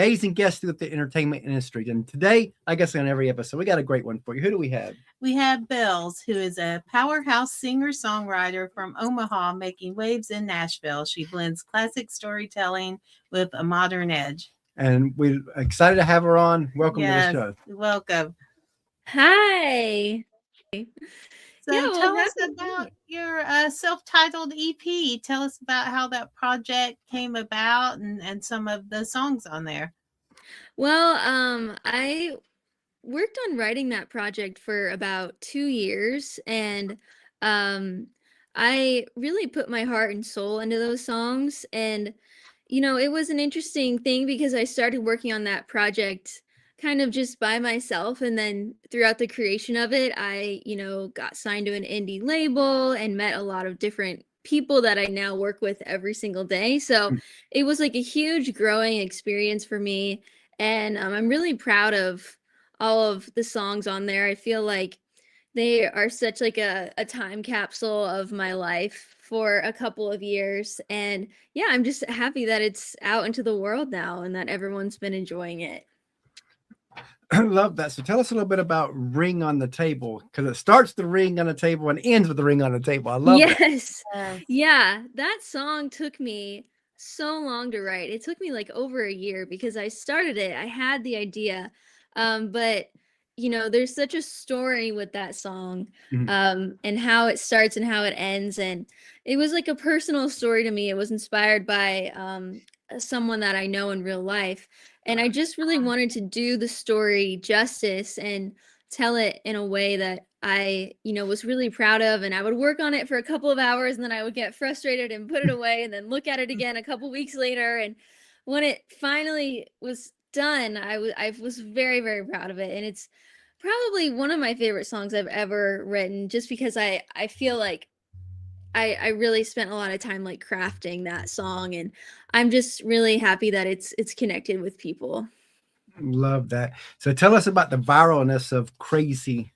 amazing guests throughout the entertainment industry. And today, I guess on every episode, we got a great one for you. Who do we have? We have Bells, who is a powerhouse singer-songwriter from Omaha making waves in Nashville. She blends classic storytelling with a modern edge. And we're excited to have her on. Welcome to the Yes, show. welcome. Hi. So Yeah, well, tell us happy to be about here. your self-titled EP. Tell us about how that project came about and some of the songs on there. Well, I worked on writing that project for about 2 years, and I really put my heart and soul into those songs. And it was an interesting thing because I started working on that project kind of just by myself, and then throughout the creation of it, I got signed to an indie label and met a lot of different people that I now work with every single day. So it was like a huge growing experience for me, and I'm really proud of all of the songs on there. I feel like they are such like a time capsule of my life for a couple of years. And yeah, I'm just happy that it's out into the world now and that everyone's been enjoying it. I love that. So tell us a little bit about Ring on the Table, because it starts the ring on the table and ends with the ring on the table. I love that. Yes. Yeah, that song took me so long to write. It took me like over a year because I started it. I had the idea, but there's such a story with that song, and how it starts and how it ends. And it was like a personal story to me. It was inspired by someone that I know in real life. And I just really wanted to do the story justice and tell it in a way that I, was really proud of. And I would work on it for a couple of hours, and then I would get frustrated and put it away and then look at it again a couple weeks later. And when it finally was done, I was very, very proud of it. And it's probably one of my favorite songs I've ever written, just because I feel like I really spent a lot of time like crafting that song, and I'm just really happy that it's connected with people. Love that. So tell us about the viralness of Crazy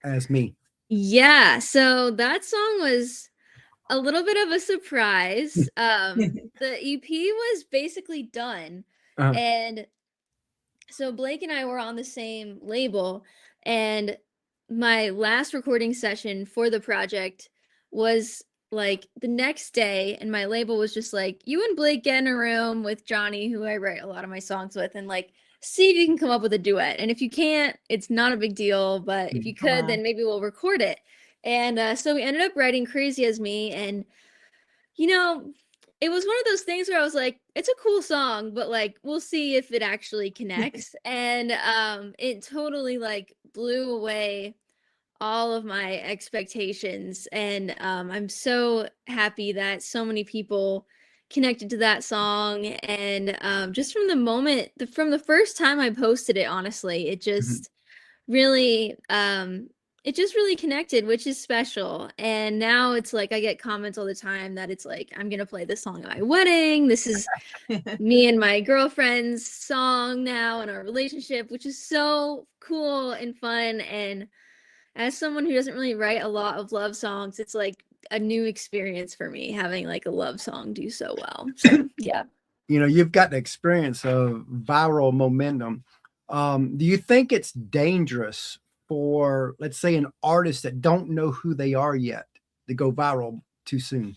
as Me. Yeah, so that song was a little bit of a surprise. The EP was basically done, and so Blake and I were on the same label, and my last recording session for the project was like the next day, and my label was just like, you and Blake get in a room with Johnny, who I write a lot of my songs with, and like see if you can come up with a duet. And if you can't, it's not a big deal, but if you could, then maybe we'll record it. And so we ended up writing Crazy as Me, and it was one of those things where I was like, it's a cool song, but like we'll see if it actually connects. And it totally like blew away all of my expectations. And I'm so happy that so many people connected to that song. And just from the first time I posted it, honestly, it just really connected, which is special. And now it's like I get comments all the time that it's like, I'm gonna play this song at my wedding. This is me and my girlfriend's song now in our relationship, which is so cool and fun. And as someone who doesn't really write a lot of love songs, it's like a new experience for me having like a love song do so well. So yeah. You've got the experience of viral momentum. Do you think it's dangerous for, let's say, an artist that don't know who they are yet to go viral too soon?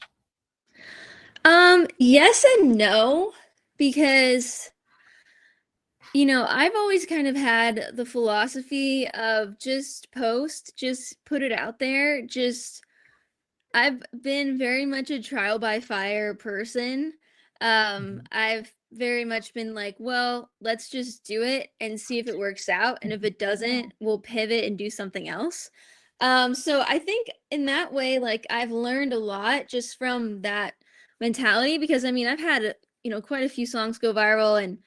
Yes and no, because I've always kind of had the philosophy of just put it out there. I've been very much a trial by fire person. I've very much been like, well, let's just do it and see if it works out. And if it doesn't, we'll pivot and do something else. So I think in that way, like I've learned a lot just from that mentality, because I've had, quite a few songs go viral, and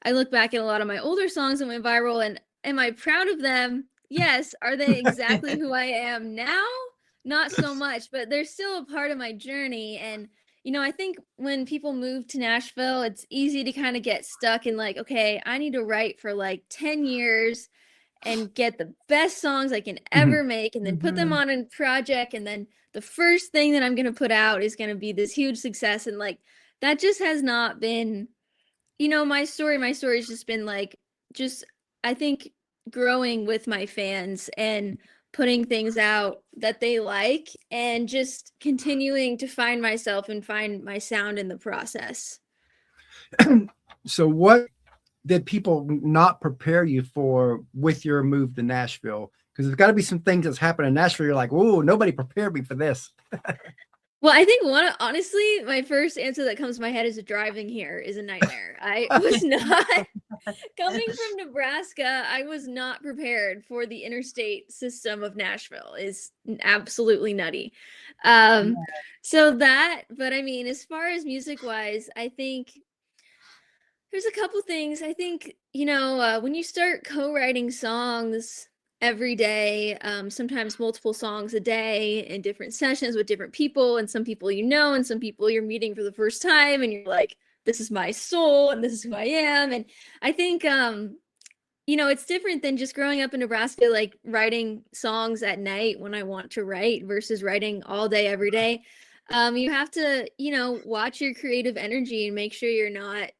I look back at a lot of my older songs that went viral, and am I proud of them? Yes. Are they exactly who I am now? Not so much, but they're still a part of my journey. And I think when people move to Nashville, it's easy to kind of get stuck in like, okay, I need to write for like 10 years and get the best songs I can ever make, and then put them on a project, and then the first thing that I'm going to put out is going to be this huge success. And like that just has not been my story's just been like, just, I think, growing with my fans and putting things out that they like and just continuing to find myself and find my sound in the process. So what did people not prepare you for with your move to Nashville? Because there's got to be some things that's happened in Nashville. You're like, whoa, nobody prepared me for this. Well, I think honestly, my first answer that comes to my head is driving here is a nightmare. I was not coming from Nebraska. I was not prepared for the interstate system of Nashville. Is absolutely nutty. So that, but I mean, as far as music wise, I think there's a couple things. I think, when you start co-writing songs every day, sometimes multiple songs a day in different sessions with different people, and some people and some people you're meeting for the first time, and you're like, this is my soul, and this is who I am. And I think, it's different than just growing up in Nebraska, like writing songs at night when I want to write versus writing all day, every day. You have to, watch your creative energy and make sure you're not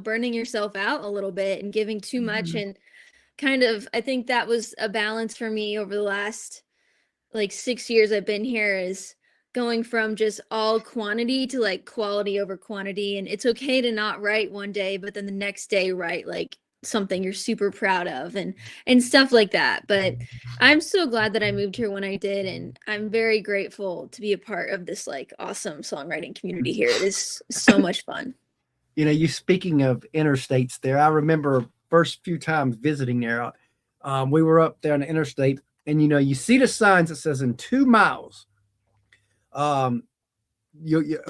burning yourself out a little bit and giving too much. And kind of, I think that was a balance for me over the last like 6 years I've been here, is going from just all quantity to like quality over quantity. And it's okay to not write one day, but then the next day write like something you're super proud of and stuff like that. But I'm so glad that I moved here when I did, and I'm very grateful to be a part of this like awesome songwriting community here. It is so much fun. You speaking of interstates there, I remember first few times visiting there, we were up there on the interstate, and you see the signs that says in 2 miles, where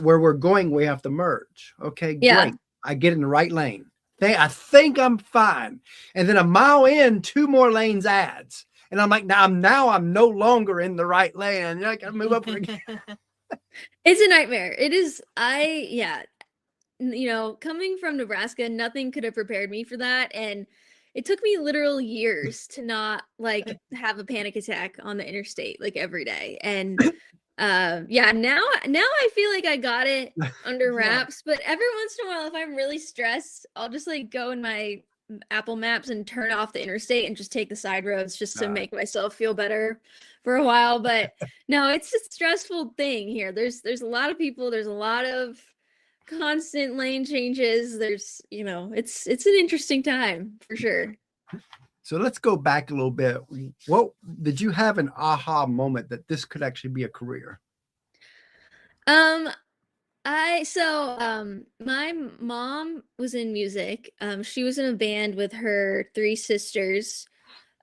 we're going, we have to merge. Okay, Yeah. great. I get in the right lane. I think I'm fine. And then a mile in, 2 more lanes adds. And I'm like, now I'm no longer in the right lane. I gotta move up again. It's a nightmare. It is. Coming from Nebraska, nothing could have prepared me for that. And it took me literal years to not like have a panic attack on the interstate like every day. And now I feel like I got it under wraps. But every once in a while, if I'm really stressed, I'll just like go in my Apple Maps and turn off the interstate and just take the side roads just to make myself feel better for a while. But no, it's a stressful thing here. There's a lot of people, there's a lot of constant lane changes. There's, it's an interesting time for sure. So let's go back a little bit. What did you have an aha moment that this could actually be a career? My mom was in music. She was in a band with her 3 sisters.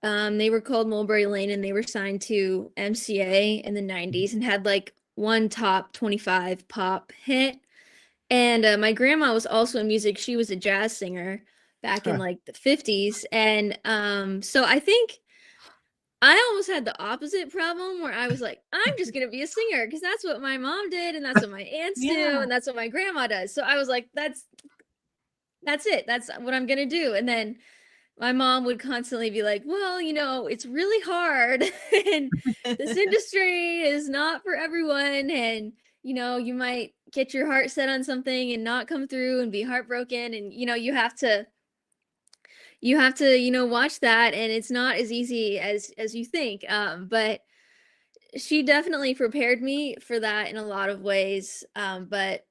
They were called Mulberry Lane, and they were signed to MCA in the 90s and had like one top 25 pop hit. And my grandma was also in music. She was a jazz singer back in like the 50s. And so I think I almost had the opposite problem, where I was like, I'm just gonna be a singer because that's what my mom did, and that's what my aunts do, and that's what my grandma does. So I was like, that's it. That's what I'm gonna do. And then my mom would constantly be like, well, it's really hard and this industry is not for everyone. And, you might get your heart set on something and not come through and be heartbroken. And, you have to, watch that. And it's not as easy as you think. But she definitely prepared me for that in a lot of ways. But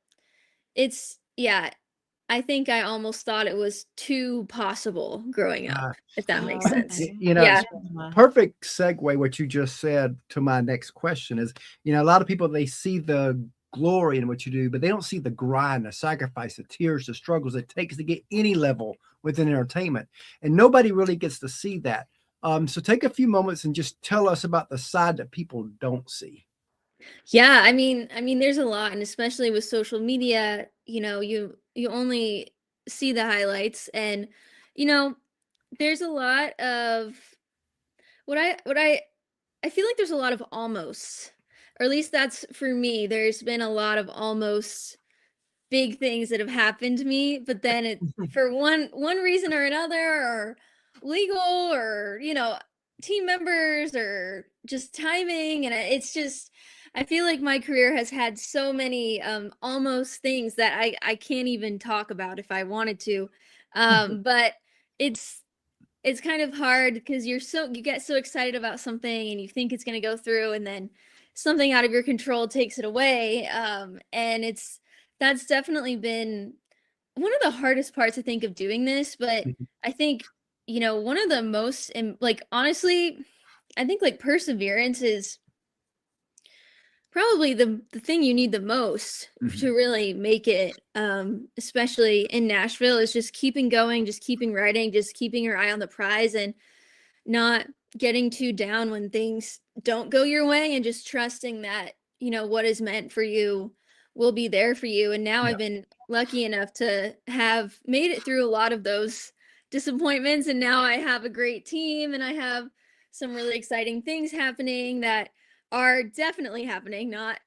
I think I almost thought it was too possible growing up, if that makes sense. Perfect segue what you just said to my next question is, a lot of people, they see the glory in what you do, but they don't see the grind, the sacrifice, the tears, the struggles it takes to get any level within entertainment. And nobody really gets to see that. So take a few moments and just tell us about the side that people don't see. Yeah, I mean, there's a lot, and especially with social media, you only see the highlights, and there's a lot of I feel like there's a lot of almost, or at least that's for me. There's been a lot of almost big things that have happened to me, but then it for one reason or another, or legal, or team members, or just timing, and it's just, I feel like my career has had so many almost things that I can't even talk about if I wanted to. But it's it's kind of hard because you get so excited about something and you think it's going to go through, and then something out of your control takes it away. And that's definitely been one of the hardest parts, I think, of doing this. But Mhm. I think, one of the most, like, honestly, I think like perseverance is probably the thing you need the most Mhm. to really make it, especially in Nashville, is just keeping going, just keeping writing, just keeping your eye on the prize, and not getting too down when things don't go your way, and just trusting that, what is meant for you will be there for you. And now Yeah. I've been lucky enough to have made it through a lot of those disappointments, and now I have a great team, and I have some really exciting things happening that are definitely happening, not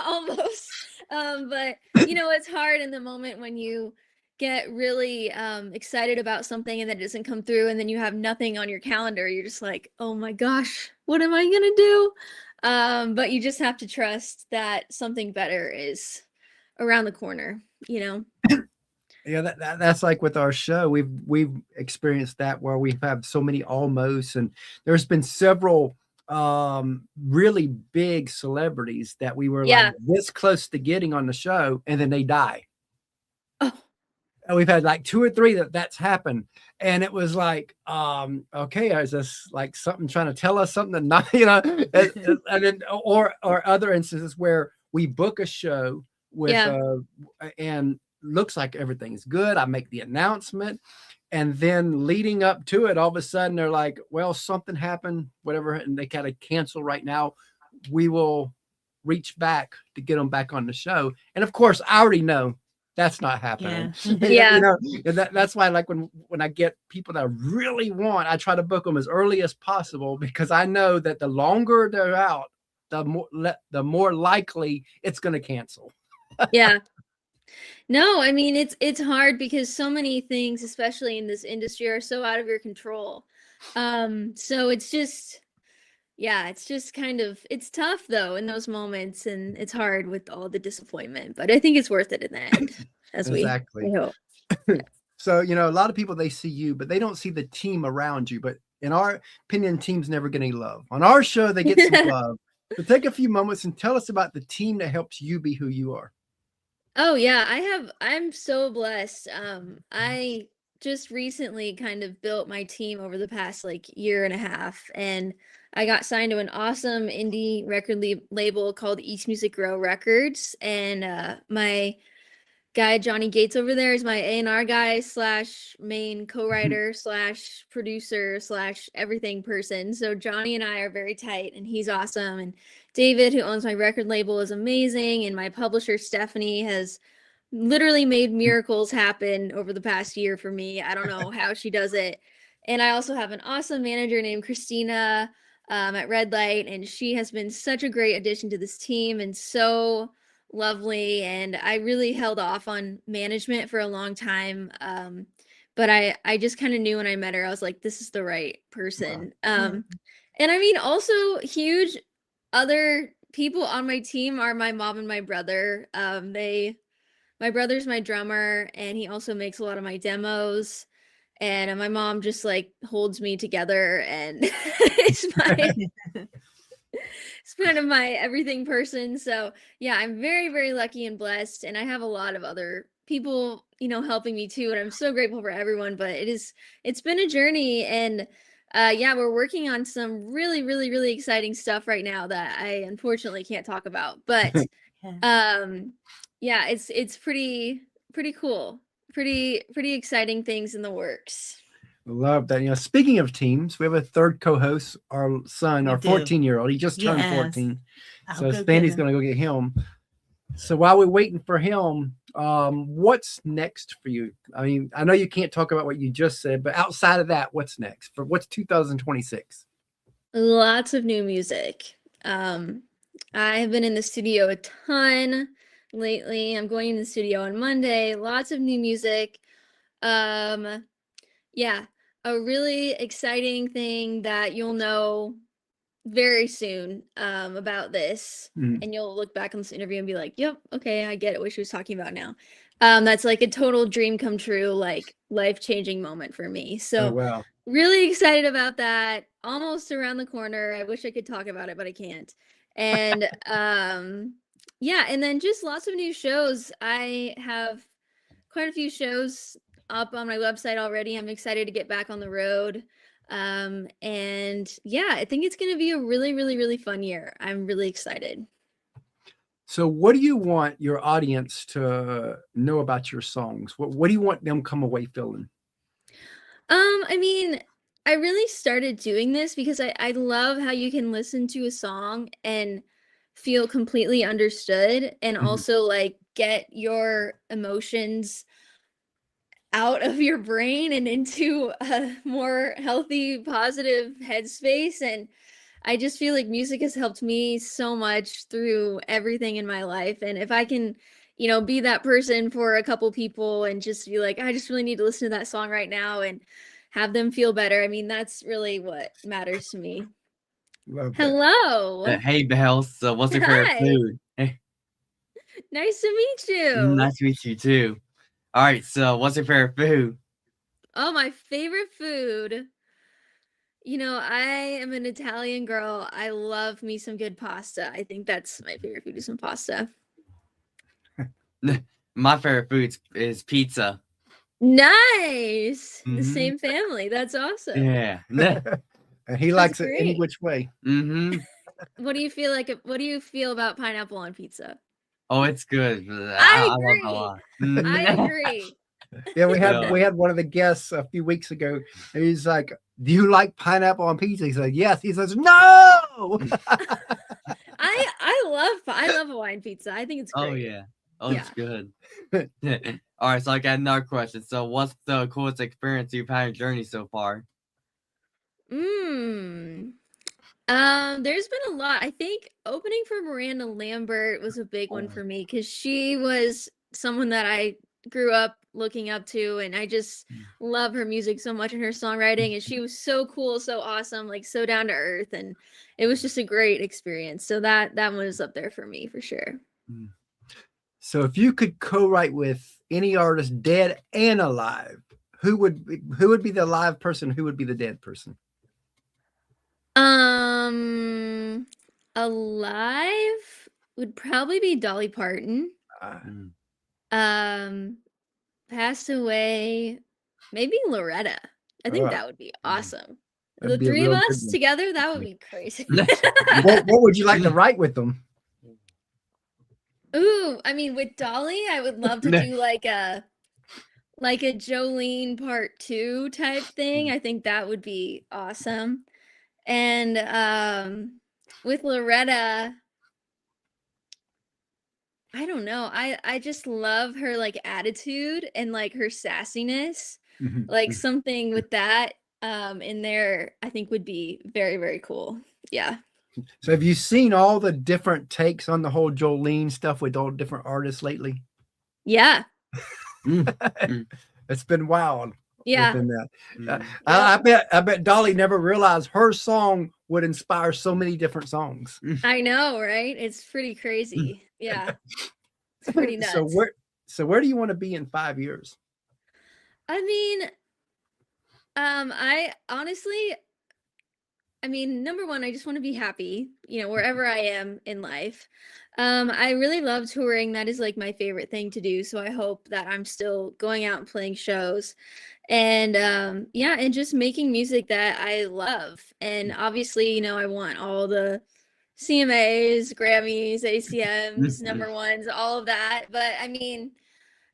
almost. But it's hard in the moment when you get really excited about something and then it doesn't come through, and then you have nothing on your calendar. You're just like, oh my gosh, what am I gonna do? But you just have to trust that something better is around the corner, Yeah, that's like with our show. We've experienced that where we've had so many almost, and there's been several really big celebrities that we were like Yeah. this close to getting on the show, and then they die. Oh, And we've had like two or three that's happened, and it was like, okay, is this like something trying to tell us something? Not, and then or other instances where we book a show with yeah. and looks like everything's good. I make the announcement, and then leading up to it, all of a sudden they're like, well, something happened, whatever, and they kind of cancel right now. We will reach back to get them back on the show. And of course, I already know that's not happening. Yeah. Yeah. And that's why, like, when I get people that I really want, I try to book them as early as possible, because I know that the longer they're out, the more likely it's going to cancel. Yeah. No, I mean, it's hard because so many things, especially in this industry, are so out of your control. So it's just, yeah, it's just kind of, it's tough though in those moments, and it's hard with all the disappointment, but I think it's worth it in the end, as we Exactly. hope. Yeah. So, a lot of people, they see you, but they don't see the team around you. But in our opinion, teams never get any love. On our show, they get some love. So take a few moments and tell us about the team that helps you be who you are. Oh yeah, I'm so blessed. I just recently kind of built my team over the past like year and a half, and I got signed to an awesome indie record label called East Music Grow Records. And my guy Johnny Gates over there is my A&R guy slash main co-writer slash producer slash everything person. So Johnny and I are very tight, and he's awesome. And David, who owns my record label, is amazing. And my publisher Stephanie has literally made miracles happen over the past year for me. I don't know how she does it. And I also have an awesome manager named Christina at Red Light, and she has been such a great addition to this team and so lovely. And I really held off on management for a long time. But I just kind of knew when I met her, I was like, this is the right person. Yeah. And I mean, also huge other people on my team are my mom and my brother. My brother's my drummer, and he also makes a lot of my demos. And my mom just like holds me together, and it's kind of my everything person. So yeah, I'm very, very lucky and blessed, and I have a lot of other people, helping me too. And I'm so grateful for everyone. But it's been a journey, and yeah, we're working on some really, really, really exciting stuff right now that I unfortunately can't talk about. But Yeah. yeah, it's pretty cool. Pretty exciting things in the works. Love that. Speaking of teams, we have a third co-host, our son, We our do. 14-year-old. He just turned Yes. 14. I'll So go get Sandy's him. going to go get him. So while we're waiting for him, what's next for you? I mean, I know you can't talk about what you just said, but outside of that, what's next? What's 2026? Lots of new music. I have been in the studio a ton lately. I'm going in the studio on Monday. Lots of new music. Yeah, a really exciting thing that you'll know very soon about this, and you'll look back on this interview and be like, yep, okay, I get it, what she was talking about now. That's like a total dream come true, like life-changing moment for me. So wow. really excited about that. Almost around the corner. I wish I could talk about it, but I can't. And yeah, and then just lots of new shows. I have quite a few shows up on my website already. I'm excited to get back on the road. And yeah, I think it's going to be a really, really, really fun year. I'm really excited. So what do you want your audience to know about your songs? What do you want them come away feeling? I mean, I really started doing this because I love how you can listen to a song and feel completely understood, and also like get your emotions out of your brain and into a more healthy, positive headspace. And I just feel like music has helped me so much through everything in my life. And if I can, be that person for a couple people and just be like, I just really need to listen to that song right now and have them feel better. I mean, that's really what matters to me. Love that. Hello. Hey, Bells. So what's your favorite Hi. food? Hey, Nice to meet you. nice to meet you too. All right, so what's your favorite food? Oh, my favorite food. I am an Italian girl. I love me some good pasta. I think that's my favorite food is some pasta. My favorite food is pizza. Nice. The Mhm. same family. That's awesome. Yeah. And he likes it any great. which way. Mm-hmm. What do you feel about pineapple on pizza? Oh, it's good. I love it a agree. lot. I agree. Yeah, we So- had one of the guests a few weeks ago. And he's like, "Do you like pineapple on pizza?" He said, "Yes." He says, "No." I love Hawaiian pizza. I think it's great. Oh yeah. Oh, Yeah. it's good. All right, so I got another question. So, what's the coolest experience you've had in your journey so far? There's been a lot. I think opening for Miranda Lambert was a big one for me because she was someone that I grew up looking up to, and I just love her music so much and her songwriting, and she was so cool, so awesome, like so down to earth, and it was just a great experience. So that one was up there for me for sure. So if you could co-write with any artist, dead and alive, who would be the alive person? Who would be the dead person? Alive would probably be Dolly Parton. Passed away, maybe Loretta. I think that would be awesome. That'd The be a three of real good us one. together, that would be crazy. What would you like to write with them? Ooh, I mean, with Dolly, I would love to do like a Jolene part 2 type thing. I think that would be awesome. And with Loretta, I don't know. I just love her like attitude and like her sassiness. Like something with that in there, I think would be very, very cool. Yeah. So have you seen all the different takes on the whole Jolene stuff with all different artists lately? Yeah. It's been wild. Yeah. Within that. I bet Dolly never realized her song would inspire so many different songs. I know, right? It's pretty crazy. Yeah. It's pretty nuts. So where do you want to be in 5 years? I mean, I honestly, number one, I just want to be happy, wherever I am in life. I really love touring. That is like my favorite thing to do. So I hope that I'm still going out and playing shows and and just making music that I love. And obviously, I want all the CMAs, Grammys, ACMs, number ones, all of that. But I mean,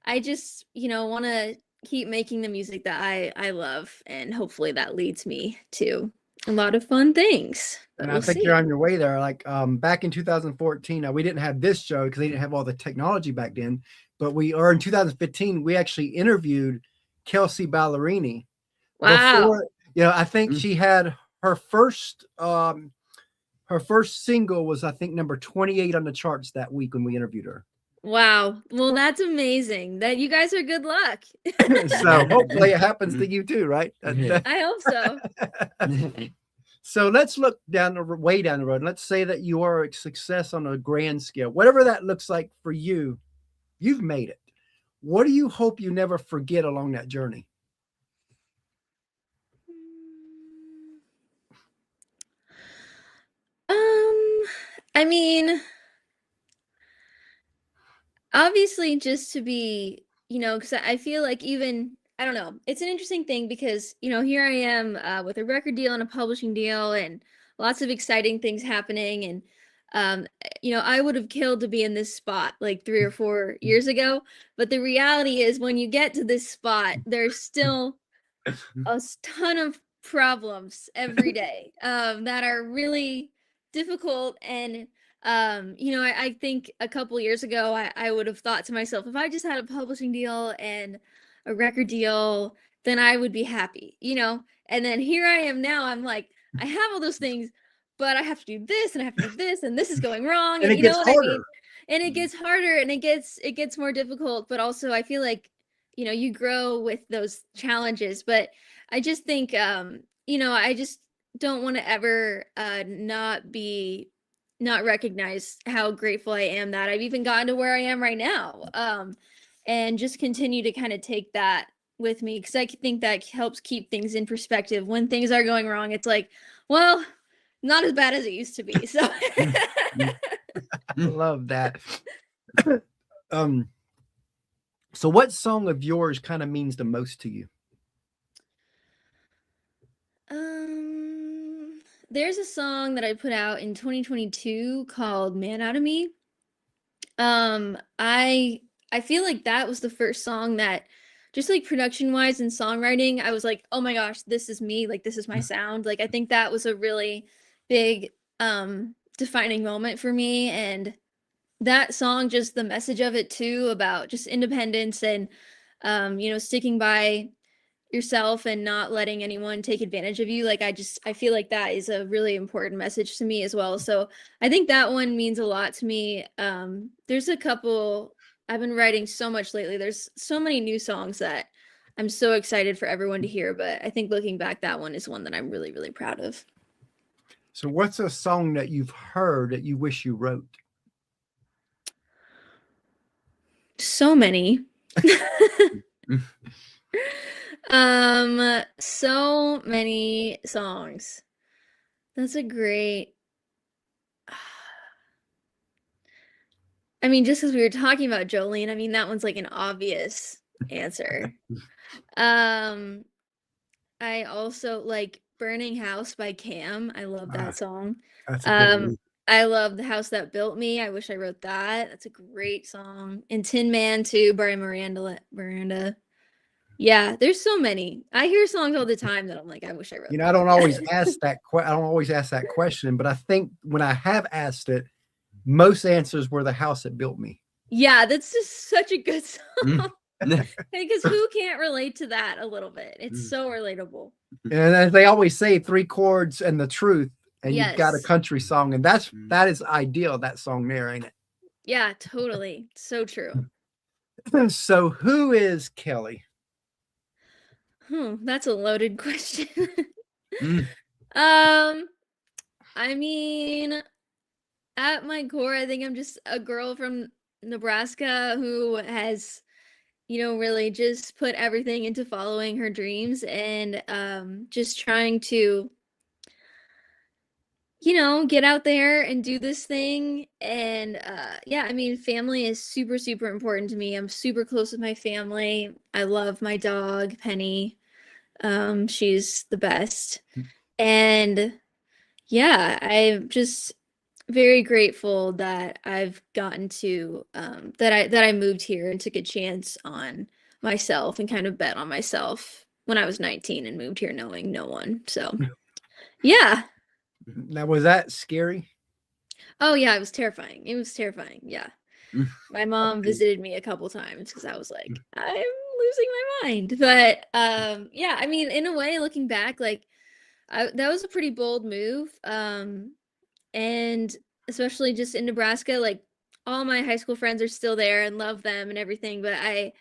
I just, want to keep making the music that I love, and hopefully that leads me to a lot of fun things. But And we'll I think see. you're on your way there. Like back in 2014, now we didn't have this show because they didn't have all the technology back then. But in 2015, we actually interviewed Kelsey Ballerini. Wow. Before, I think she had her first single was, I think, number 28 on the charts that week when we interviewed her. Wow. Well, that's amazing. That you guys are good luck. So hopefully it happens to you too, right? I hope so. So let's look way down the road. Let's say that you are a success on a grand scale, whatever that looks like for you. You've made it. What do you hope you never forget along that journey? I mean, obviously just to be, because I feel like even, I don't know, it's an interesting thing because, here I am with a record deal and a publishing deal and lots of exciting things happening. And, I would have killed to be in this spot like 3 or 4 years ago. But the reality is when you get to this spot, there's still a ton of problems every day that are really difficult. And I think a couple years ago I would have thought to myself, if I just had a publishing deal and a record deal, then I would be happy, and then here I am now. I'm like, I have all those things, but I have to do this and I have to do this and this is going wrong, And and it you know gets what I mean. harder. And it gets harder and it gets more difficult, but also I feel like you grow with those challenges. But I just think, I just don't want to ever not recognize how grateful I am that I've even gotten to where I am right now. And just continue to kind of take that with me, because I think that helps keep things in perspective. When things are going wrong, it's like, well, not as bad as it used to be. So Love that. So what song of yours kind of means the most to you? There's a song that I put out in 2022 called Man Out of Me. I feel like that was the first song that, just like production wise and songwriting, I was like, oh my gosh, this is me, like this is my sound. Like I think that was a really big defining moment for me. And that song, just the message of it too, about just independence and sticking by yourself and not letting anyone take advantage of you. Like I feel like that is a really important message to me as well. So I think that one means a lot to me. There's a couple, I've been writing so much lately. There's so many new songs that I'm so excited for everyone to hear, but I think looking back, that one is one that I'm really, really proud of. So what's a song that you've heard that you wish you wrote? So many. So many songs. That's a great. I mean, just as we were talking about Jolene, I mean, that one's like an obvious answer. I also like Burning House by Cam. I love that song. That's a good one. I love The House That Built Me. I wish I wrote that. That's a great song. And Tin Man too by Miranda. Yeah, there's so many. I hear songs all the time that I'm like, I wish I wrote. I don't always ask that. I don't always ask that question, but I think when I have asked it, most answers were The House That Built Me. Yeah, that's just such a good song. Because who can't relate to that a little bit? It's so relatable. And as they always say, 3 chords and the truth, and Yes. You've got a country song, and that is ideal. That song there, ain't it? Yeah, totally. So true. So who is Kelly? That's a loaded question. I mean, at my core, I think I'm just a girl from Nebraska who has, really just put everything into following her dreams and just trying to, get out there and do this thing. And yeah, I mean, family is super, super important to me. I'm super close with my family. I love my dog, Penny. She's the best. And yeah, I'm just very grateful that I've gotten to that I moved here and took a chance on myself and kind of bet on myself when I was 19 and moved here knowing no one. So yeah. Now, was that scary? Oh yeah, it was terrifying. It was terrifying. Yeah. My mom visited me a couple times because I was like, I'm losing my mind. But yeah, I mean, in a way, looking back, like that was a pretty bold move. And especially just in Nebraska, like all my high school friends are still there and love them and everything. But I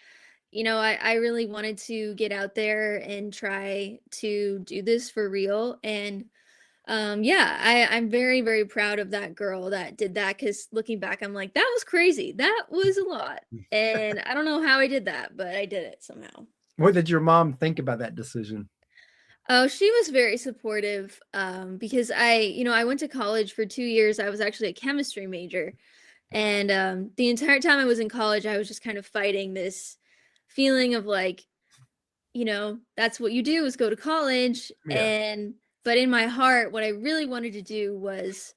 really wanted to get out there and try to do this for real. And yeah, I'm very, very proud of that girl that did that, because looking back, I'm like, that was crazy. That was a lot. And I don't know how I did that, but I did it somehow. What did your mom think about that decision? Oh, she was very supportive, because I went to college for 2 years. I was actually a chemistry major. And the entire time I was in college, I was just kind of fighting this feeling of like, that's what you do, is go to college. Yeah. But in my heart, what I really wanted to do was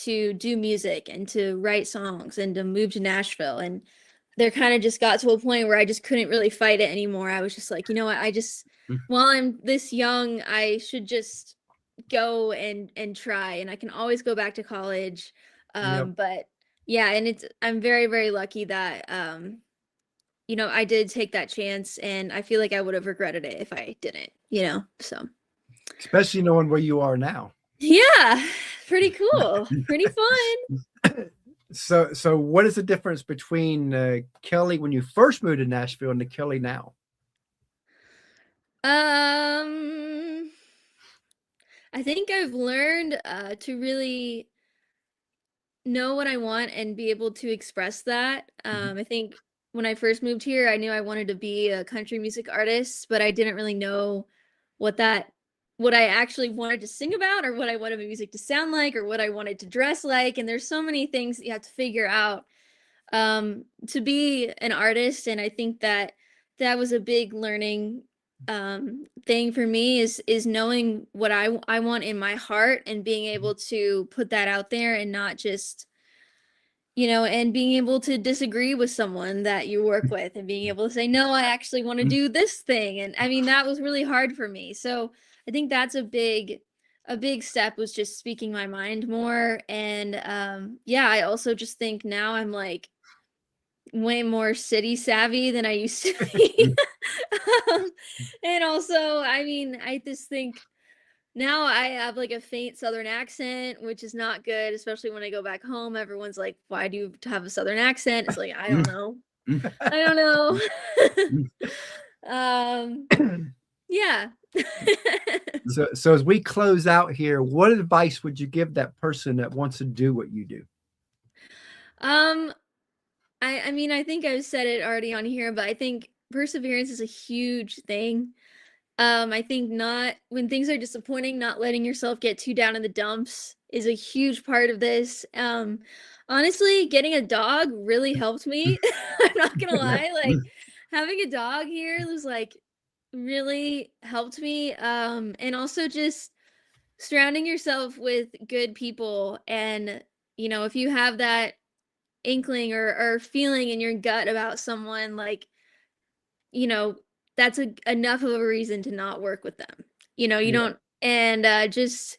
to do music and to write songs and to move to Nashville. And there kind of just got to a point where I just couldn't really fight it anymore. I was just like, you know what, while I'm this young, I should just go and try, and I can always go back to college. Yep. But yeah, and I'm very, very lucky that I did take that chance, and I feel like I would have regretted it if I didn't, so. Especially knowing where you are now. Yeah, pretty cool. Pretty fun. So what is the difference between Kelly when you first moved to Nashville and the Kelly now? I think I've learned to really know what I want and be able to express that. I think when I first moved here, I knew I wanted to be a country music artist, but I didn't really know what I actually wanted to sing about, or what I wanted my music to sound like, or what I wanted to dress like. And there's so many things that you have to figure out to be an artist. And I think that was a big learning thing for me, is knowing what I want in my heart, and being able to put that out there, and not just and being able to disagree with someone that you work with, and being able to say, no, I actually want to do this thing. And I mean, that was really hard for me. So I think that's a big step, was just speaking my mind more. And yeah, I also just think now I'm like way more city savvy than I used to be. And also, I mean, I just think now I have like a faint Southern accent, which is not good, especially when I go back home. Everyone's like, why do you have a Southern accent? It's like, I don't know. I don't know. Yeah. So as we close out here, what advice would you give that person that wants to do what you do? I mean, I think I've said it already on here, but I think perseverance is a huge thing. I think not when things are disappointing, not letting yourself get too down in the dumps is a huge part of this. Honestly, getting a dog really helped me. I'm not gonna lie, like having a dog here was like really helped me. And also just surrounding yourself with good people, and if you have that inkling or feeling in your gut about someone, like that's enough of a reason to not work with them. You Yeah. don't, and just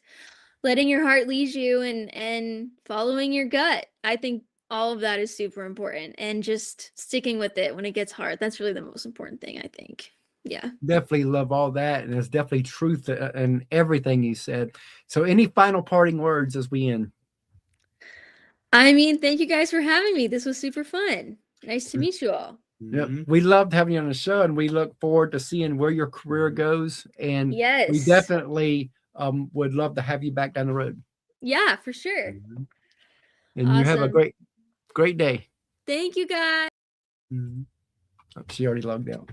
letting your heart lead you, and following your gut. I think all of that is super important, and just sticking with it when it gets hard. That's really the most important thing, I think. Yeah. Definitely love all that, and there's definitely truth in everything you said. So any final parting words as we end? I mean, thank you guys for having me. This was super fun. Nice to meet you all. Yep. We loved having you on the show, and we look forward to seeing where your career goes. And we Yes. definitely would love to have you back down the road. Yeah, for sure. And you have a Awesome. great day. Thank you, guys. Oh, she already logged out.